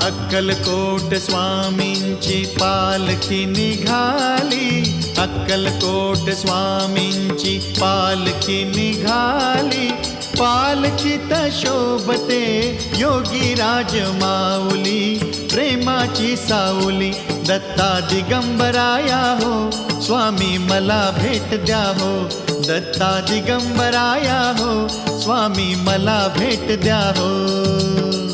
अक्कलकोट स्वामींची पालखी निघाली, अक्कलकोट स्वामींची पालखी निघाली। पालखीत शोभते योगी राज माऊली, प्रेमाची सावली दत्ता दिगंबराया हो, स्वामी मला भेट द्या हो। दत्ता दिगंबराया हो, स्वामी मला भेट द्या हो।